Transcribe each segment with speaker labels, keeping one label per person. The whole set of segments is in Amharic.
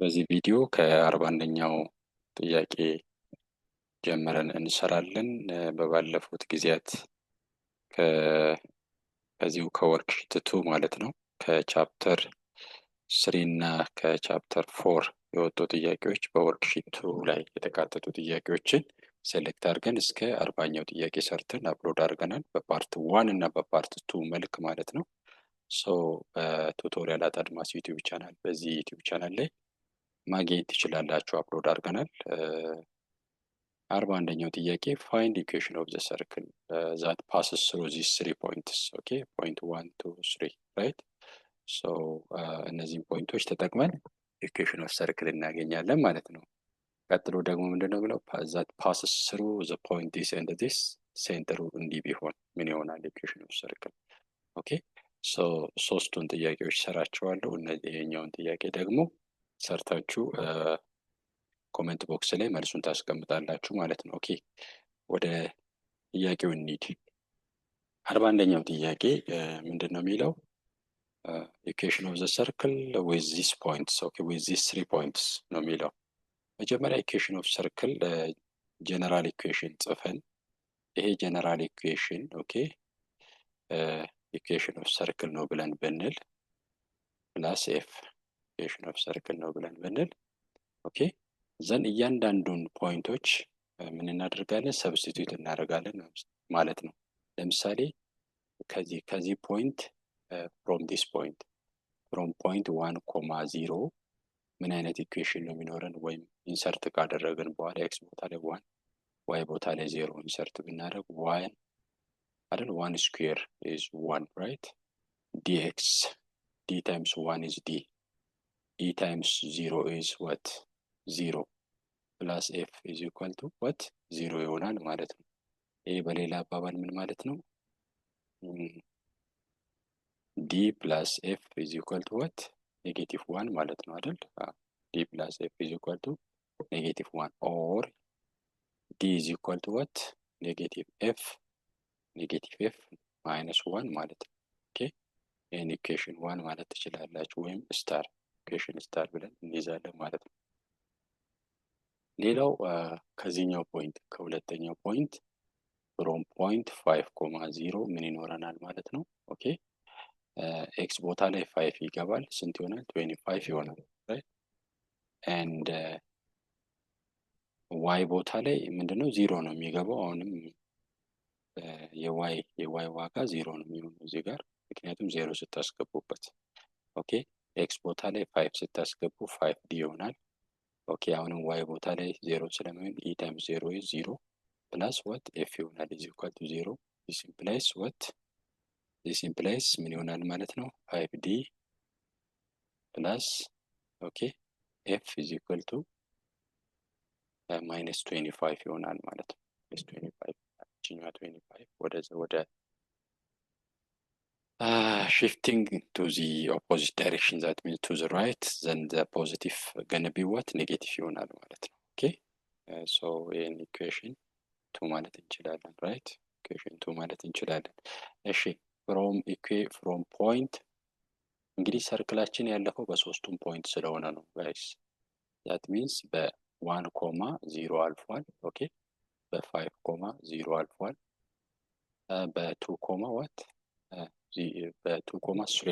Speaker 1: በዚህ ቪዲዮ ከ41ኛው ጥያቄ ጀምረን እንሰራለን። በባለፉት ጊዜያት ከዚሁ ከወርክሺት 2 ማለት ነው ከቻፕተር 3 እና ከቻፕተር 4 የወጡ ጥያቄዎች በወርክሺት 2 ላይ የተካተቱ ጥያቄዎችን ሴሌክት አድርገን እስከ 40ኛው ጥያቄ ሰርተን አፕሎድ አድርገናል። በፓርት 1 እና በፓርት 2 መልክ ማለት ነው። በቱቶሪያል አድማስ ዩቲዩብ ቻናል በዚህ ዩቲዩብ ቻናል ላይ ማግኘት ትችላላችሁ። አፕሎድ አድርገናል። 41ኛው ጥያቄ ፋይንድ ኢኩዌሽን ኦፍ ዘ ሰርክል ዛት ፓስስ ትሩ ዚስ 3 ፖይንትስ። ኦኬ ፖይንት 1 2 3 ራይት። እነዚህን ፖይንቶች ተጠቅመን ኢኩዌሽን ኦፍ ሰርክል እናገኛለን ማለት ነው። ቀጥሎ ደግሞ ምንድነው ብለው ዛት ፓስስ ትሩ ዘ ፖይንት ዲስ ኤንድ ዲስ ሴንተሩ እንዲህ ቢሆን ምን ይሆናል ኢኩዌሽን ኦፍ ሰርክል። ኦኬ ሶስቱን ጥያቄዎች ሰራቸዋለሁ። ይሄኛውን ጥያቄ ደግሞ ሰርታችሁ ኮሜንት ቦክስ ላይ መልሱን ታስቀምጣላችሁ ማለት ነው። ኦኬ ወደ ጥያቄው እንሂድ። 41ኛው ጥያቄ ምንድነው የሚለው ኢኩዌሽን ኦፍ ዘ ሰርክል ዊዝ ዚስ ፖይንትስ። ኦኬ ዊዝ ዚስ 3 ፖይንትስ ነው የሚለው። መጀመሪያ ኢኩዌሽን ኦፍ ሰርክል ጀነራል ኢኩዌሽን ጽፈን ይሄ ጀነራል ኢኩዌሽን ኦኬ ኢኩዌሽን ኦፍ ሰርክል ነው ብለን ብንል ፕላስ ኤፍ ኢኩዌሽን ኦፍ ሰርክል ነው ብለን ብንል ኦኬ ዘን እያንዳንዱን ፖይንቶች ምን እናደርጋለን? ሰብስቲቱት እናደርጋለን ማለት ነው። ለምሳሌ ከዚህ ፖይንት ፍሮም ዲስ ፖይንት ፍሮም ፖይንት 1,0 ምን አይነት ኢኩዌሽን ነው የሚኖረን? ወይም ኢንሰርት ካደረግን በኋላ ኤክስ ቦታ ላይ 1 ዋይ ቦታ ላይ 0 ኢንሰርት ብናደርግ ዋይ አይደል 1 ስኩዌር is 1 right dx d times 1 is d e times 0 is what 0 plus f is equal to what 0 ይሆናል ማለት ነው። ይሄ በሌላ አባባል ምን ማለት ነው? d plus f is equal to what negative 1 ማለት ነው አይደል? d plus f is equal to negative 1 or d is equal to what negative f minus 1 ማለት ነው። ኦኬ ይሄን ኢኩዌሽን 1 ማለት ትችላላችሁ፣ ወይም ስታር ኢኩዌሽን ስታር ብለን እንይዛለን ማለት ነው። ሌላው ከዚህኛው ፖይንት ከሁለተኛው ፖይንት ፍሮም ፖይንት 5,0 ምን ይኖረናል ማለት ነው። ኦኬ ኤክስ ቦታ ላይ 5 ይገባል። ስንት ይሆናል? 25 ይሆናል ራይት። ኤንድ ዋይ ቦታ ላይ ምንድነው 0 ነው የሚገባው። አሁንም የዋይ ዋጋ 0 ነው የሚሆነው እዚህ ጋር፣ ምክንያቱም 0 ስታስገቡበት። ኦኬ ኤክስ ቦታ ላይ 5 ስታስገቡ 5d ይሆናል። ኦኬ አሁንም ዋይ ቦታ ላይ 0 ስለሚሆን e times 0 is 0 plus what f ይሆናል is equal to 0 this implies ምን ይሆናል ማለት ነው 5d plus ኦኬ f is equal to minus 25 ይሆናል ማለት ነው። minus 25 ወደ shifting to the opposite direction, that means to the right, then the positive gonna be what negative ይሆናል ማለት ነው። ኦኬ so in equation 2 ማለት እንችላለን right equation 2 ማለት እንችላለን። እሺ from point እንግዲህ ሰርክላችን ያለፈው በሶስቱም ፖይንት ስለሆነ ነው guys, that means በ1,0 አልፏል። ኦኬ በ5,0 አልፏል። በ2,3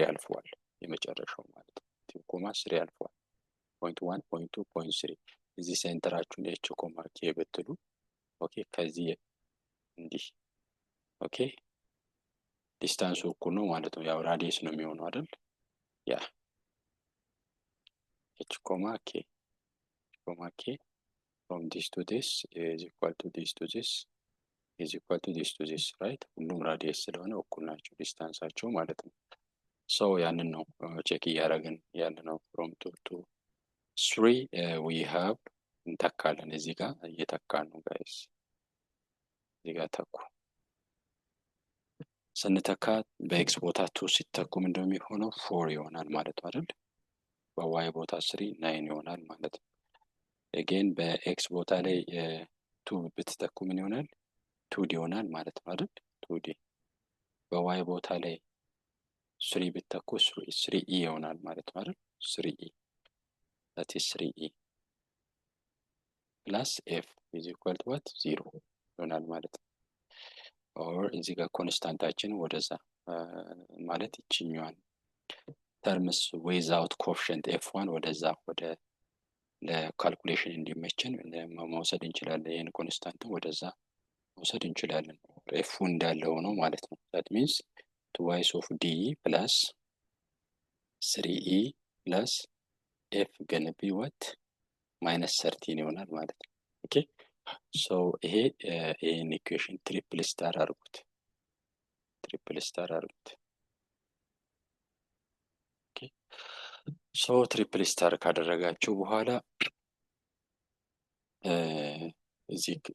Speaker 1: አልፏል የመጨረሻው ማለት ነው። 2,3 አልፏል። ፖይንት 1 ፖይንት 2 ፖይንት 3 እዚህ ሴንተራችሁን ኤች ኮማ ኬ ብትሉ ኦኬ ከዚህ እንዲህ ኦኬ ዲስታንሱ እኩል ነው ማለት ነው። ያው ራዲየስ ነው የሚሆነው አይደል? ያ ኤች ኮማ ኬ from this to this is equal to this to this is equal to this right? ሁሉም ራዲየስ ስለሆነ እኩል ናቸው ዲስታንሳቸው ማለት ነው። so ያንን ነው ቼክ እያደረግን ያለ ነው። from 2 to 3 we have እንተካለን። እዚህ ጋር እየተካን ነው ጋይስ፣ እዚህ ጋር ተኩ። ስንተካ በኤክስ ቦታ 2 ሲተኩ ምንድነው የሚሆነው 4 ይሆናል ማለት ነው አይደል? በዋይ ቦታ 3 9 ይሆናል ማለት ነው። again በኤክስ ቦታ ላይ 2 ብትተኩ ምን ይሆናል 2d ይሆናል ማለት ነው አይደል? 2d በዋይ ቦታ ላይ 3 ብትተኩ 3e ይሆናል ማለት ነው አይደል? 3e that is 3e plus f is equal to what 0 ይሆናል ማለት ነው። ኦር እዚህ ጋር ኮንስታንታችን ወደዛ ማለት ይችኛዋን ተርምስ ዊዛውት ኮኤፊሽንት f1 ወደዛ ወደ ለካልኩሌሽን እንዲመችን መውሰድ እንችላለን። ይሄን ኮንስታንት ወደዛ መውሰድ እንችላለን። ኤፍ እንዳለ ሆኖ ማለት ነው። that means twice of d plus 3e plus f gonna be what minus 13 ይሆናል ማለት ነው። ኦኬ ሶ ይሄን ኢኩዌሽን ትሪፕል ስታር አድርጉት። ኦኬ ሶ ትሪፕል ስታር ካደረጋችሁ በኋላ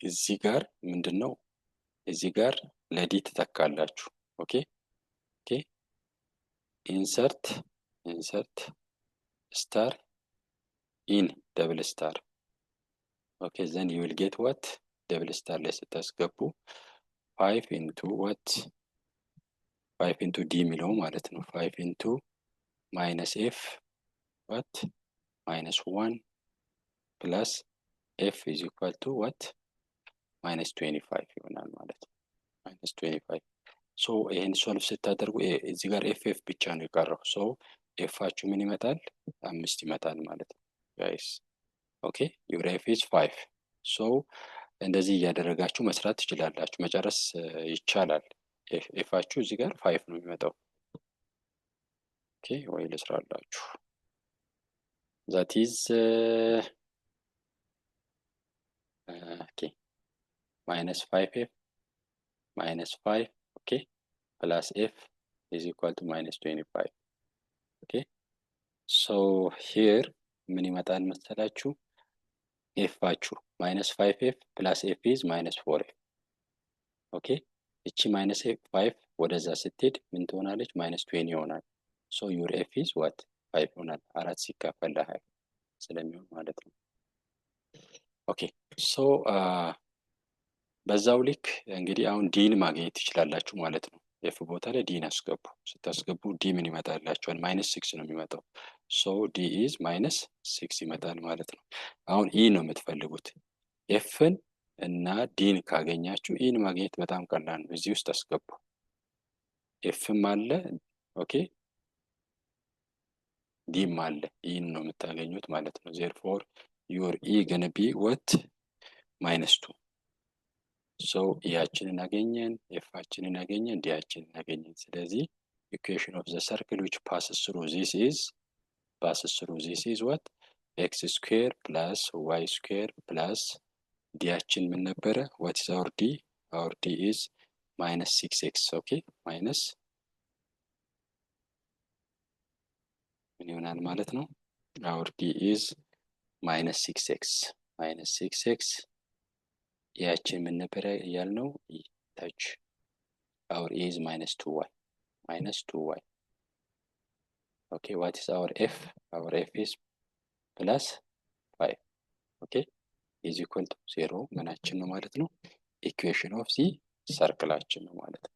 Speaker 1: እዚህ ጋር ምንድነው እዚህ ጋር ለዲ ትተካላችሁ። ኦኬ ኢንሰርት ስታር ኢን ደብል ስታር ኦኬ then you will get what ደብል ስታር ላይ ስታስገቡ 5 into what 5 into d የሚለው ማለት ነው። 5 into minus f what minus 1 plus f is equal to what minus 25 ይሆናል ማለት ነው። minus 25 ሶ ይሄን ሶልቭ ስታደርጉ እዚህ ጋር ኤፍ ብቻ ነው የቀረው። ሶ ኤፋችሁ ምን ይመጣል 5 ይመጣል ማለት ነው ጋይስ። ኦኬ your f is 5 ሶ እንደዚህ እያደረጋችሁ መስራት ትችላላችሁ፣ መጨረስ ይቻላል። ኤፋችሁ እዚህ ጋር 5 ነው የሚመጣው። ኦኬ ወይ ልስራላችሁ that is okay minus 5f minus 5 okay plus f is equal to minus 25 okay so here ምን ይመጣል መሰላችሁ ኤፋችሁ minus 5f plus f is minus 4f okay እቺ minus 5 ወደዛ ስትሄድ ምን ትሆናለች minus 20 ይሆናል። so your f is what 5 ይሆናል። 4 ሲካፈል ለ20 ስለሚሆን ማለት ነው። ኦኬ ሶ በዛው ልክ እንግዲህ አሁን ዲን ማግኘት ትችላላችሁ ማለት ነው። ኤፍ ቦታ ላይ ዲን አስገቡ። ስታስገቡ ዲ ምን ይመጣላችኋል minus 6 ነው የሚመጣው። ሶ ዲ ኢዝ minus 6 ይመጣል ማለት ነው። አሁን ኢ ነው የምትፈልጉት። ኤፍን እና ዲን ካገኛችሁ ኢን ማግኘት በጣም ቀላል ነው። እዚህ ውስጥ አስገቡ። ኤፍም አለ ኦኬ ዲም አለ ኢን ነው የምታገኙት ማለት ነው። therefore your e gonna be what minus 2 so ያችንን አገኘን ኤፋችንን አገኘን ዲያችንን አገኘን። ስለዚህ equation of the circle which passes through this is what x square plus y square plus ዲያችን ምን ነበረ what is our d is minus 6x okay minus ምን ይሆናል ማለት ነው our d is minus 6x ያችን ምን ነበረ ያልነው ታች our a is minus 2y okay what is our f is plus 5 okay is equal to 0 ምናችን ነው ማለት ነው equation of the circleአችን ነው ማለት ነው።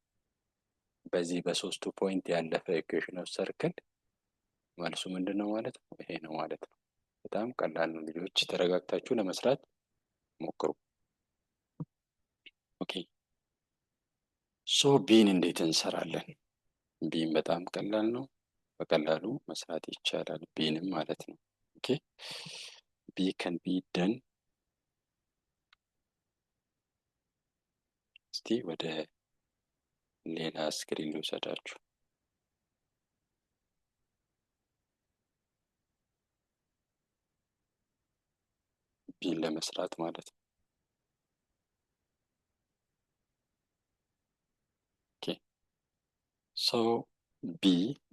Speaker 1: በዚህ በሶስቱ ፖይንት ያለፈ equation of circle መልሱ ምንድነው ማለት ነው ይሄ ነው ማለት ነው። በጣም ቀላል ነው ልጆች፣ ተረጋግታችሁ ለመስራት ሞክሩ። ኦኬ ሶ ቢን እንዴት እንሰራለን? ቢን በጣም ቀላል ነው፣ በቀላሉ መስራት ይቻላል ቢንም ማለት ነው። ኦኬ ቢ can be done እስቲ ወደ ሌላ ስክሪን ልውሰዳችሁ። ቢን ለመስራት ማለት ነው። ኦኬ ሶ ቢ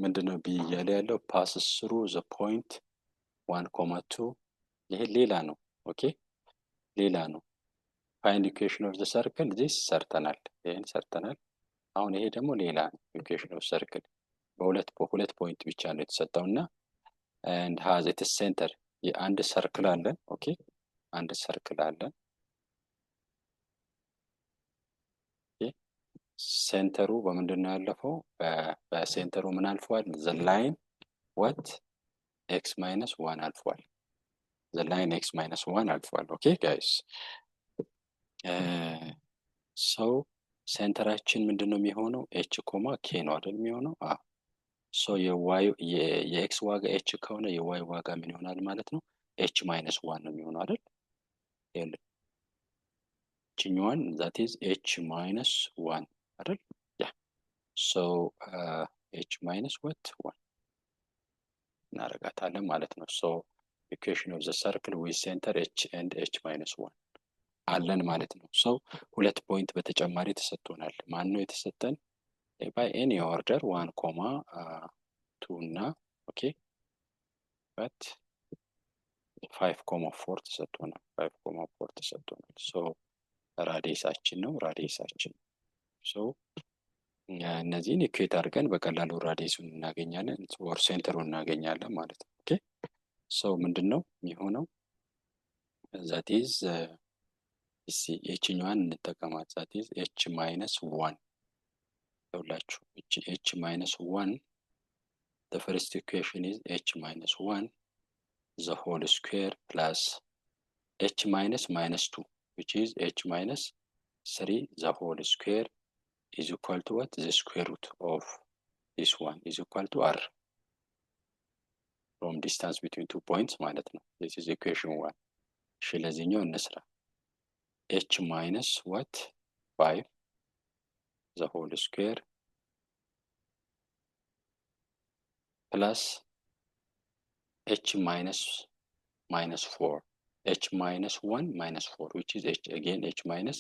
Speaker 1: ምንድነው ቢ እያለ ያለው passes through the point 1,2 ይሄ ሌላ ነው። ኦኬ ሌላ ነው። find equation of the circle this ሰርተናል፣ ይሄን ሰርተናል። አሁን ይሄ ደግሞ ሌላ equation of circle በሁለት ፖይንት ብቻ ነው የተሰጠውና and has its center የአንድ ሰርክል አለን። ኦኬ አንድ ሰርክል አለን። ሴንተሩ በምንድነው ያለፈው? በሴንተሩ ምን አልፏል? the line what x minus 1 አልፏል። the line x minus 1 አልፏል። ኦኬ ጋይስ ሰው ሴንተራችን ምንድን ነው የሚሆነው? ኤች ኮማ ኬ ነው አይደል የሚሆነው? ሶ የኤክስ ዋጋ ኤች ከሆነ የዋይ ዋጋ ምን ይሆናል ማለት ነው? ኤች ማይነስ 1 ነው የሚሆነው አይደል? ችኛዋን that is h minus 1 አይደል? ያ so h minus what 1 እናደርጋታለን ማለት ነው። so equation of the circle with center h and h minus 1 አለን ማለት ነው። so ሁለት ፖይንት በተጨማሪ ተሰጥቶናል። ማን ነው የተሰጠን? by any order 1 2 እና ኦኬ but 5 4 ተሰጥቶናል። 5 4 ተሰጥቶናል። so ራዲየሳችን ነው ራዲየሳችን ሶ እነዚህን ኢኩዌት አድርገን በቀላሉ ራዲየሱን እናገኛለን ወር ሴንተሩን እናገኛለን ማለት ነው። ኦኬ ሶ ምንድነው የሚሆነው? that is እሺ ኤችኛዋን እንጠቀማት that is h minus 1 ይኸውላችሁ h minus 1 the first equation is h minus 1 the whole square plus h minus minus 2 which is h minus 3 the whole square is equal to what? The square root of this one is equal to r from distance between 2 points ማለት ነው። this is equation 1 እሺ ለዚህኛው እንስራ h minus what 5 the whole square plus h minus 4 h minus 1 minus 4 which is h again h minus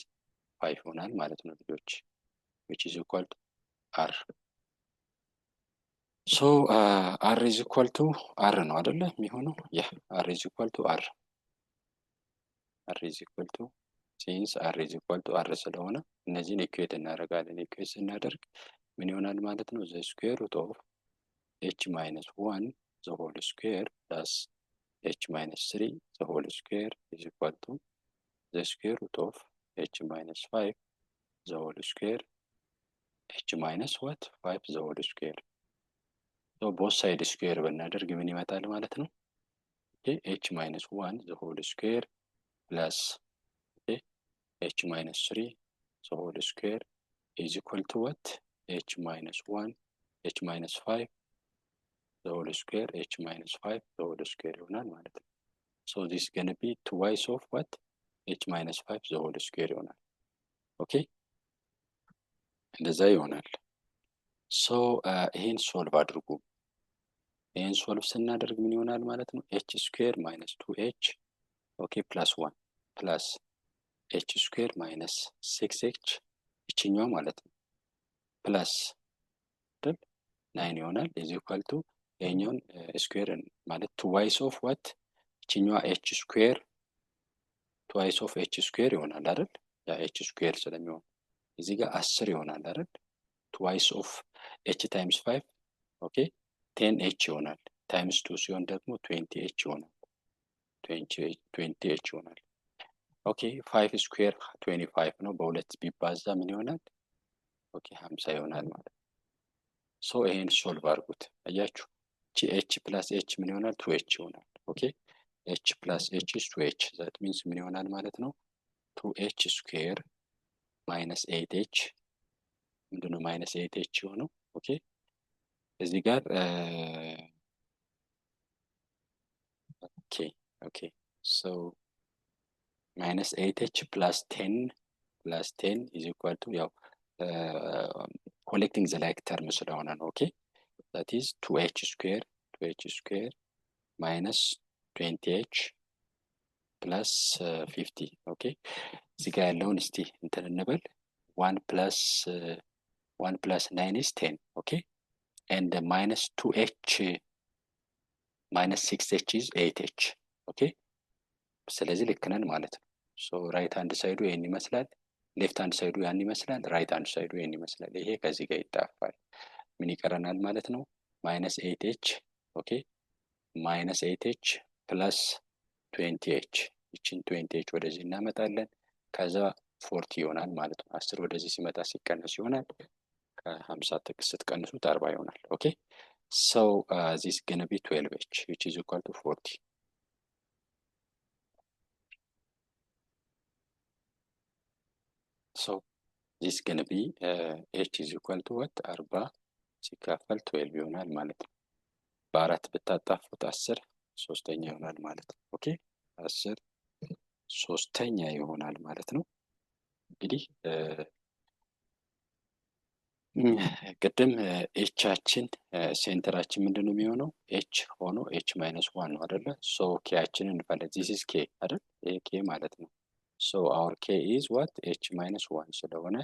Speaker 1: 5 ይሆናል ማለት ነው ልጆች which is equal to r so r is equal to r ነው አይደለ የሚሆነው? yeah r is equal to r is equal to since r is equal to r ስለሆነ እነዚህን ኢኩዌት እናደርጋለን። ኢኩዌት ስናደርግ ምን ይሆናል ማለት ነው? the square root of h minus 1 the whole square plus h minus 3 the whole square is equal to the square root of h minus 5 the whole square h minus what 5 the whole square so both side square ብናደርግ ምን ይመጣል ማለት ነው? h minus 1 the whole square plus h minus 3 the whole square is equal to what? h minus 1 h minus 5 the whole square h minus 5 the whole square ይሆናል ማለት ነው። so this is going to be twice of what? h minus 5 the whole square ይሆናል። ኦኬ እንደዛ ይሆናል። so ይሄን ሶልቭ አድርጉ። ይሄን ሶልቭ ስናደርግ ምን ይሆናል ማለት ነው? h square minus 2h ኦኬ plus 1 plus h square minus 6h ይችኛው ማለት ነው plus 9 ይሆናል is equal to ይሄኛውን ስኩዌር ማለት twice of what? ይችኛው h square twice of h square ይሆናል አይደል? ያ h square ስለሚሆን እዚህ ጋር 10 ይሆናል አይደል? twice of h times 5 ኦኬ 10h ይሆናል times 2 ሲሆን ደግሞ 20h ይሆናል 20h ይሆናል። ኦኬ 5 ስኩዌር 25 ነው በሁለት ቢባዛ ምን ይሆናል? ኦኬ 50 ይሆናል ማለት ነው። ሶ ይሄን ሶልቭ አድርጉት። አያችሁ h plus h ምን ይሆናል? 2h ይሆናል። ኦኬ h plus h is 2h that means ምን ይሆናል ማለት ነው? 2h square minus 8h ምንድነው minus 8h የሆነው? ኦኬ እዚህ ጋር ኦኬ so minus 8h plus 10 is equal to ያው collecting the like term ስለሆነ ነው። ኦኬ that is 2h square minus 20h plus 50 ኦኬ እዚህ ጋር ያለውን እስቲ እንትን እንበል 1 plus 9 is 10 ኦኬ and minus 2h minus 6h is 8h ኦኬ ስለዚህ ልክ ነን ማለት ነው። ሶ ራይት ሃንድ ሳይዱ ይሄን ይመስላል፣ ሌፍት ሃንድ ሳይዱ ያን ይመስላል፣ ራይት ሃንድ ሳይዱ ይሄን ይመስላል። ይሄ ከዚህ ጋር ይጣፋል። ምን ይቀረናል ማለት ነው? minus 8h ኦኬ minus 8h plus 20h ይችን 20h ወደዚህ እናመጣለን ከዛ 40 ይሆናል ማለት ነው። 10 ወደዚህ ሲመጣ ሲቀነስ ይሆናል ከ50 ስትቀንሱት 40 ይሆናል። ኦኬ so this is going to be 12h which is equal to 40 So this is gonna be h is equal to what 40 ሲካፈል 12 ይሆናል ማለት ነው። በአራት ብታጣፉት 10 ሶስተኛ ይሆናል ማለት ነው። ኦኬ 10 ሶስተኛ ይሆናል ማለት ነው። እንግዲህ ቅድም ኤቻችን ሴንተራችን ምንድነው የሚሆነው? ኤች ሆኖ ኤች ማይነስ 1 ነው አይደለ? ሶ ኬያችንን እንፈልግ። ዚስ ኢዝ ኬ አይደል? ይሄ ኬ ማለት ነው። ሶ አወር ኬ ኢዝ ዋት ኤች ማይነስ 1 ስለሆነ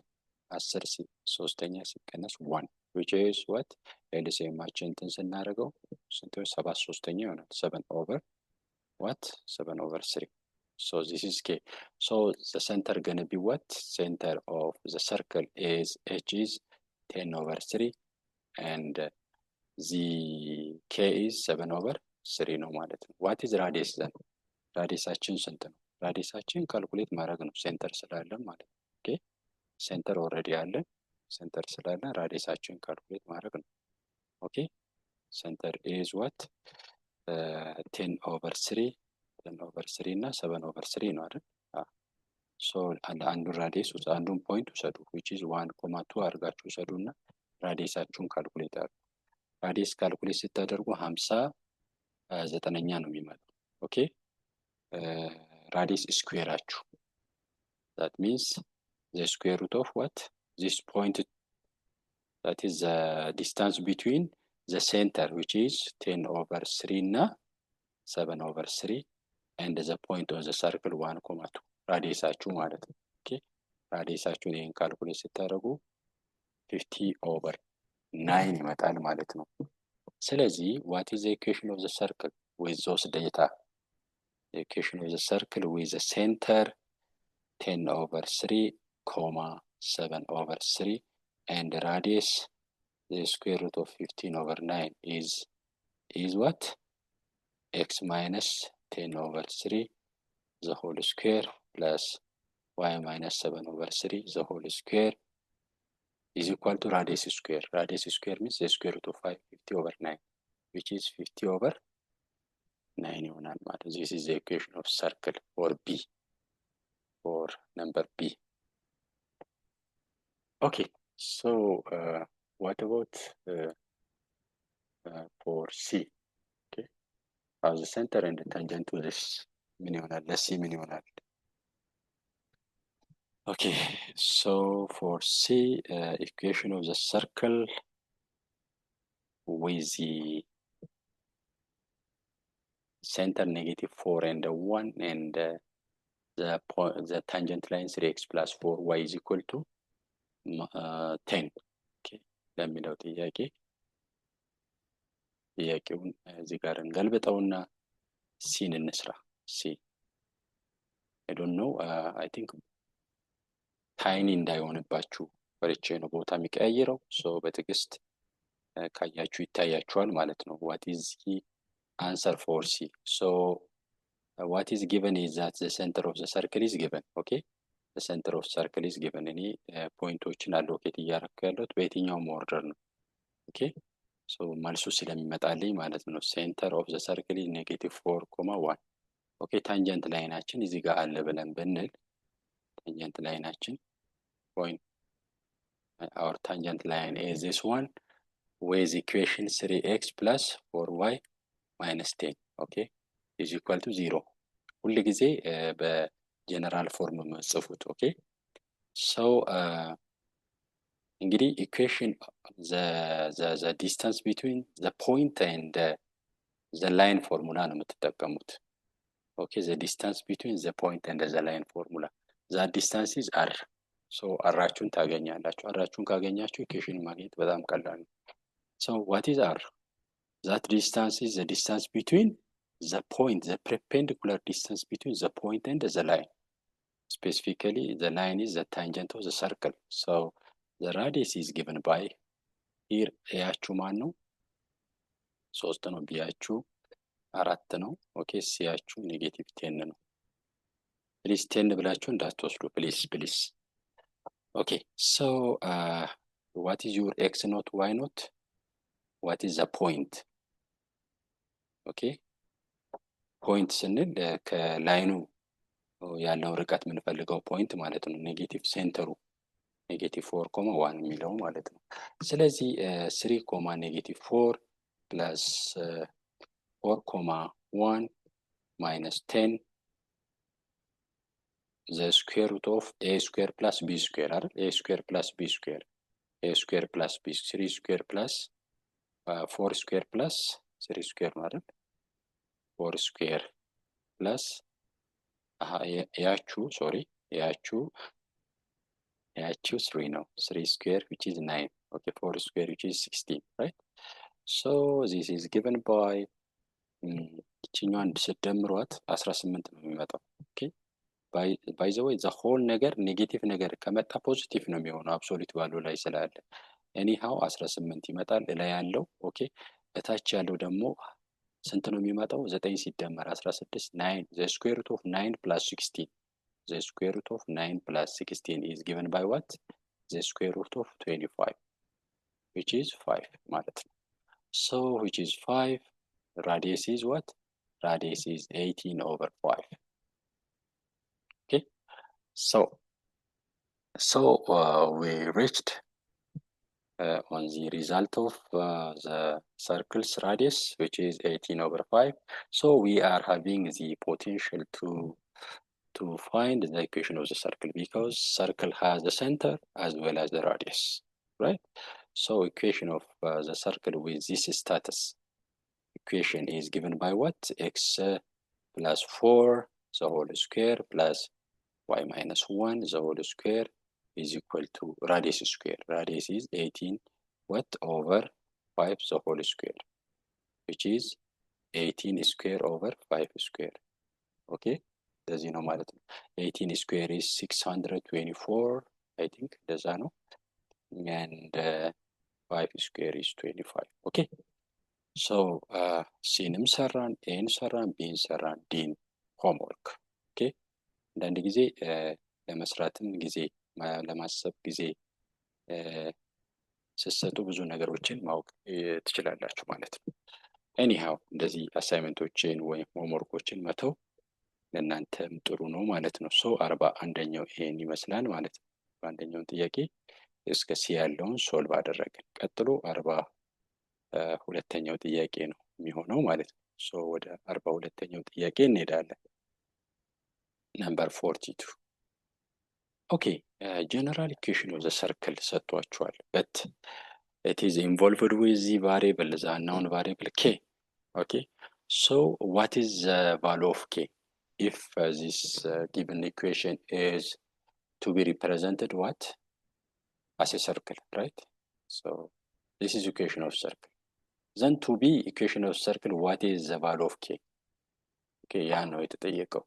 Speaker 1: 10 ሶስተኛ ሲቀነስ 1 which is what ኤልሲኤማችን እንትን ስናደርገው ስንት 7 ሶስተኛ ይሆናል። 7 over what 7 over 3. So this is k. So the center gonna be what? Center of the circle is h is 10 over 3 and the k is 7 over 3 ነው ማለት ነው። what is radius then? ራዲየሳችን ስንት ነው? ራዲየሳችን ካልኩሌት ማድረግ ነው ሴንተር ስላለ ማለት ነው። ኦኬ ሴንተር ኦልሬዲ አለ። ሴንተር ስላለ ራዲየሳችን ካልኩሌት ማድረግ ነው። ኦኬ ሴንተር is what 10 over 3 10 over 3 እና 7 over 3 ነው አይደል? ሶ አንዱን ራዲየስ አንዱን ፖይንት ውሰዱ which is 1.2 አድርጋችሁ ውሰዱና ራዲየሳችሁን ካልኩሌት አድርጉ። ራዲየስ ካልኩሌት ስታደርጉ 59ኛ ነው የሚመጣው። ኦኬ radius ስኩዌራችሁ that means the square root of what this point, that is the distance between the center which is 10 over 3 እና 7 over 3 and the point of the circle 1.2 ራዲየሳችሁ ማለት ነው። ኦኬ ራዲየሳችሁን ይሄን ካልኩሌት ስታደርጉ 50 over 9 ይመጣል ማለት ነው። ስለዚህ what is the equation of the circle with those data? The equation of the circle with the center 10 over 3, 7 over 3 and the radius the square root of 15 over 9 is what? X minus 10 over 3 the whole square plus y minus 7 over 3 the whole square is equal to radius square. Radius square means the square root of 50 over 9 which is 50 over 9 ይሆናል ማለት ነው። This is the equation of circle for B, for number B. Okay, so what about for C? Okay, as the center and the tangent to this ምን ይሆናል? ለሲ ምን ይሆናል? Okay, so for C, equation of the circle with the center -4 and 1 and the tangent line 3x plus 4y is equal to 10. Okay, ለሚለው ጥያቄውን እዚህ ጋር እንገልብጠውና ሲን እንስራ። ሲ I don't know, I think ታይኒ እንዳይሆንባችሁ ፈርቼ ነው ቦታ የሚቀያየረው። ሶ በትዕግስት ካያችሁ ይታያችኋል ማለት ነው። what is the answer for C? So what is given is that the center of the circle is given. Okay, the center of circle is given. እኔ ፖይንቶችን አሎኬት እያደረኩ ያለሁት በየትኛውም ኦርደር ነው። ኦኬ ሶ መልሱ ስለሚመጣልኝ ማለት ነው። center of the circle is -4,1. ኦኬ ታንጀንት ላይናችን እዚህ ጋር አለ ብለን ብንል ታንጀንት ላይናችን point our tangent line is this one with equation 3x plus 4y minus 10. Okay, is equal to 0. ሁሉ ጊዜ በጀነራል ፎርም መጽፉት። ኦኬ ሶ እንግዲህ equation the distance between the point and the line formula ነው የምትጠቀሙት። ኦኬ the distance between the point and the line formula, that distance is r. so አራችሁን ታገኛላችሁ። አራችሁን ካገኛችሁ ኢኩዌሽን ማግኘት በጣም ቀላል ነው። so what is r? that distance is the distance between the point, the perpendicular distance between the point and the line. Specifically the line is the tangent of the circle. So the radius is given by here ያችሁ ማን ነው? 3 ነው። ቢያችሁ 4 ነው። ኦኬ ሲያችሁ -10 ነው። ፕሊዝ 10 ብላችሁ እንዳትወስዱ ፕሊዝ። Okay, so what is your x naught, y naught? What is the point? Okay, point ስንል ከላይኑ ያለው ርቀት የምንፈልገው ፖይንት ማለት ነው። ኔጌቲቭ ሴንተሩ ኔጌቲቭ 4 ኮማ 1 የሚለው ማለት ነው። ስለዚህ 3 ኮማ ኔጌቲቭ 4 ፕላስ 4 ኮማ 1 ማይነስ 10 ዘ ስኩዌር ሩት ኦፍ ኤ ስኩዌር ፕላስ ቢ ስኩዌር አይደል? ኤ ስኩዌር ፕላስ ቢ ስኩዌር ኤ ስኩዌር ፕላስ ቢ 3 ስኩዌር ፕላስ 4 ስኩዌር ፕላስ 3 ስኩዌር ነው አይደል? 4 ስኩዌር ፕላስ ያችሁ 3 ነው 3 square which is 9 okay 4 square which is 16 right so this is given by ይችኛዋን ስትደምሯት 18 ነው የሚመጣው okay by the way the whole ነገር ኔጌቲቭ ነገር ከመጣ ፖዚቲቭ ነው የሚሆነው አብሶሉት ቫልዩ ላይ ስላለ anyhow 18 ይመጣል ላይ ያለው okay እታች ያለው ደግሞ ስንት ነው የሚመጣው 9 ሲደመር 16 9 the square root of 9 plus 16 the square root of 9 plus 16 is given by what? The square root of 25, which is 5 ማለት ነው. So, which is 5, radius is what? Radius is 18 over 5. Okay, so we reached on the result of the circle's radius, which is 18 over 5. So, we are having the potential to find the equation of the circle because circle has the center as well as the radius, right? So equation of the circle with this status equation is given by what? X plus 4 the whole square plus y minus 1 the whole square is equal to radius square. Radius is 18 what over 5 the whole square, which is 18 square over 5 square. Okay? እንደዚህ ነው ማለት ነው 18 square is 624 I think እንደዛ ነው and 5 square is 25 okay so ሲንም ሰራን ኤን ሰራን ቢን ሰራን ዲን homework okay አንዳንድ ጊዜ ለመስራትም ጊዜ ለማሰብ ጊዜ ስትሰጡ ብዙ ነገሮችን ማወቅ ትችላላችሁ ማለት ነው anyhow እንደዚህ አሳይመንቶችን ወይም homeworkዎችን መተው ለእናንተም ጥሩ ነው ማለት ነው ሶ 41ኛው ይሄን ይመስላል ማለት ነው በአንደኛው ጥያቄ እስከ ሲ ያለውን ሶልቭ አደረግን ቀጥሎ 42ኛው ጥያቄ ነው የሚሆነው ማለት ነው ሶ ወደ 42ኛው ጥያቄ እንሄዳለን ነምበር 42 ኦኬ general equation of the circle ሰጥቷችኋል but it is involved with the variable the unknown variable k okay so what is the value of k if this given equation is to be represented what as a circle, right? So this is equation of circle. Then to be equation of circle, what is the value of k? Okay, yeah, no, የተጠየቀው.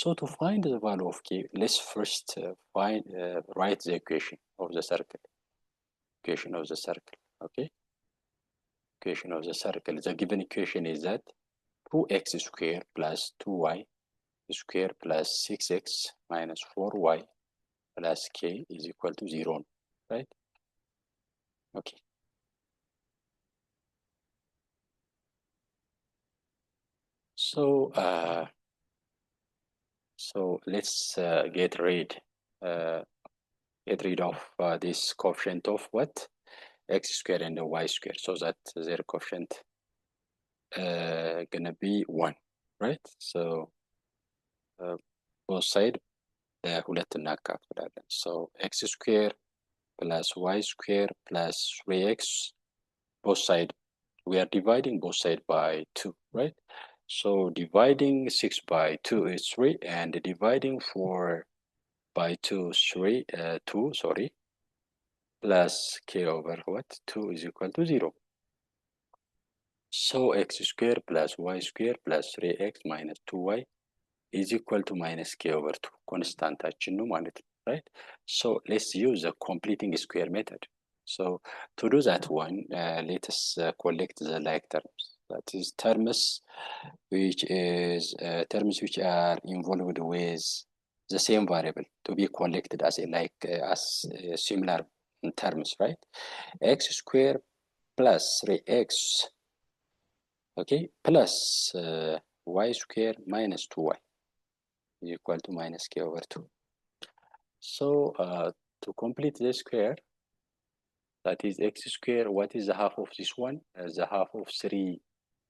Speaker 1: So to find the value of k, let's first write the equation of the circle. Equation of the circle, okay? Equation of the circle. The given equation is that 2x square plus 2y square plus 6x minus 4y plus k is equal to 0, right? Okay. So let's get rid of this coefficient of what? X square and y square, so that their coefficient gonna be 1, right? So both side ሁለት እናካፍላለን so x square plus y square plus 3x both side we are dividing both side by 2, right? So dividing 6 by 2 is 3 and dividing 4 by 2 2 sorry plus k over what 2 is equal to 0 so x square plus y square plus 3x minus 2y is equal to minus k over 2 constantaችን ነው ማለት ነው right so let's use the completing square method so to do that one let us collect the like terms that is terms which are involved with the same variable to be collected as a as similar terms right x square plus 3x okay plus y square minus 2y is equal to minus k over 2. So to complete the square, that is x square, what is the half of this one? The half of 3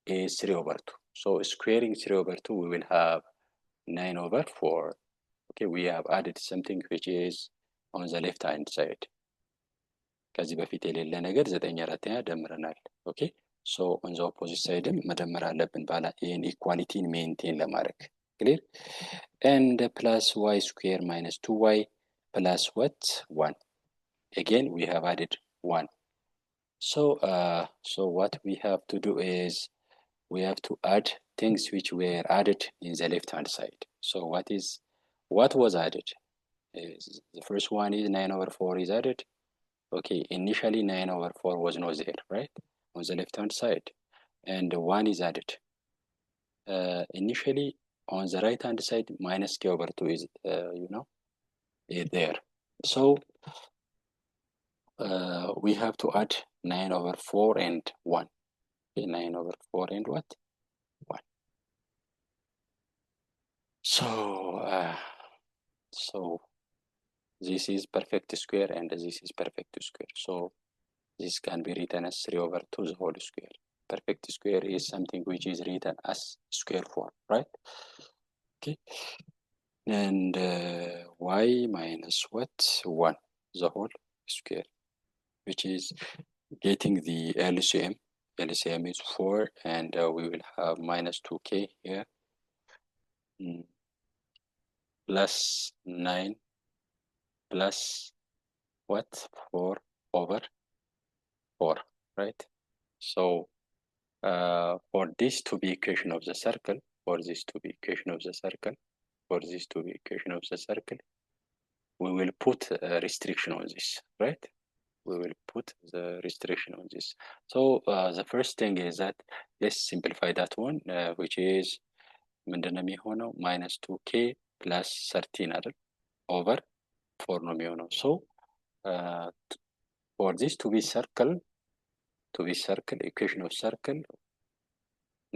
Speaker 1: is 3 over 2. So squaring 3 over 2, we will have 9 over 4. Okay, we have added something which is on the left hand side. ከዚህ በፊት የሌለ ነገር 9/4 ደምረናል። ኦኬ ሶ ኦን ዘ ኦፖዚት ሳይድም መደመር አለብን ባላ ይሄን ኢኳሊቲን ሜንቴን ለማድረግ ክሊር and plus y square minus 2y plus what 1. Again we have added 1. So what we have to do is we have to add things which were added in the left hand side. So what was added? The first one is 9 over 4 is added. Okay, initially 9 over 4 was not there, right? On the left hand side. And 1 is added. Initially on the right hand side, minus k over 2 is, is there. So we have to add 9 over 4 and 1. Okay, 9 over 4 and what? 1. So this is perfect square and this is perfect square. So this can be written as 3 over 2 the whole square. Perfect square is something which is written as square form, right? Okay. And y minus what? 1 the whole square, which is getting the LCM. LCM is 4 and we will have minus 2k here. Plus 9 plus what? 4 over 4, right? So for this to be equation of the circle, for this to be equation of the circle, we will put a restriction on this, right? We will put the restriction on this. So the first thing is that let's simplify that one, which is ምንድነው የሚሆነው? minus 2k plus 13 አይደል? over 4 ነው የሚሆነው። So for this to be circle, equation of circle,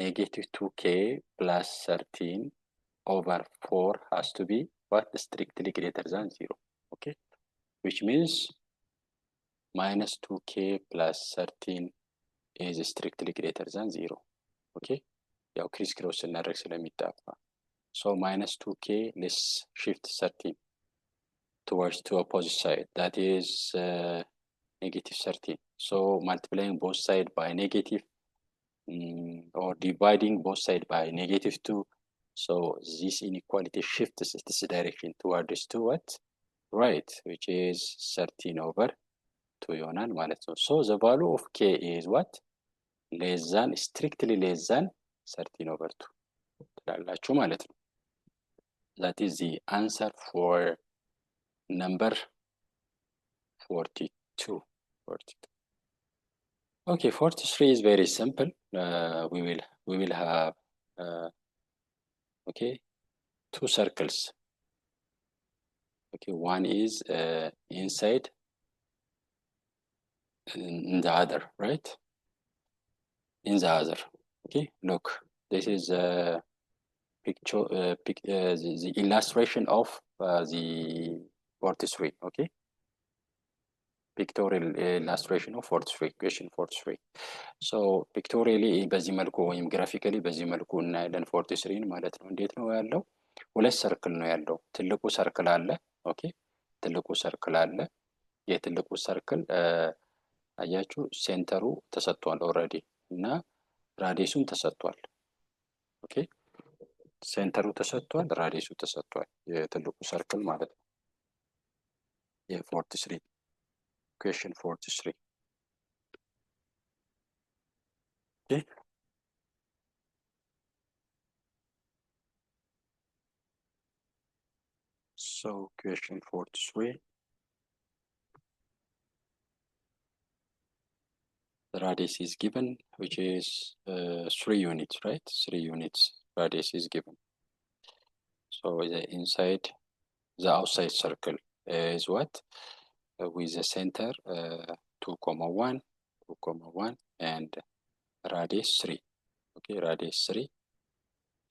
Speaker 1: negative 2k plus 13 over 4 has to be what? Strictly greater than 0. Okay, which means minus 2k plus 13 is strictly greater than 0. Okay, ያው ክሪስ ክሮስ እናደርግ ስለሚጣፋ so minus 2k, let's shift 13 towards to opposite side, that is negative 13. So multiplying both sides by negative or dividing both sides by negative 2, so this inequality shifts this direction towards to what? Right, which is 13 over 2 ይሆናል ማለት ነው። So the value of k is what? Less than, strictly less than 13 over 2 ትላላችሁ ማለት ነው። That is the answer for number 42. Okay, 43 is very simple. We will have okay, 2 circles. Okay, one is inside in the other, right? In the other. Okay, look, this is a picture, the illustration of the 43. Okay, pictorial illustration of 43, question 43. So pictorially በዚህ መልኩ ወይም ግራፊካሊ በዚህ መልኩ እናያለን 43 ማለት ነው። እንዴት ነው ያለው? ሁለት ሰርክል ነው ያለው። ትልቁ ሰርክል አለ። ኦኬ፣ ትልቁ ሰርክል አለ። የትልቁ ሰርክል አያችሁ ሴንተሩ ተሰጥቷል ኦልሬዲ እና ራዲየሱም ተሰጥቷል። ኦኬ፣ ሴንተሩ ተሰጥቷል፣ ራዲየሱ ተሰጥቷል። የትልቁ ሰርክል ማለት ነው። የ43 question 43. Okay. So question 43. The radius is given, which is 3 units, right? 3 units radius is given. So the inside, the outside circle is what? With the center 2,1, 2,1 and radius 3. Okay, radius 3.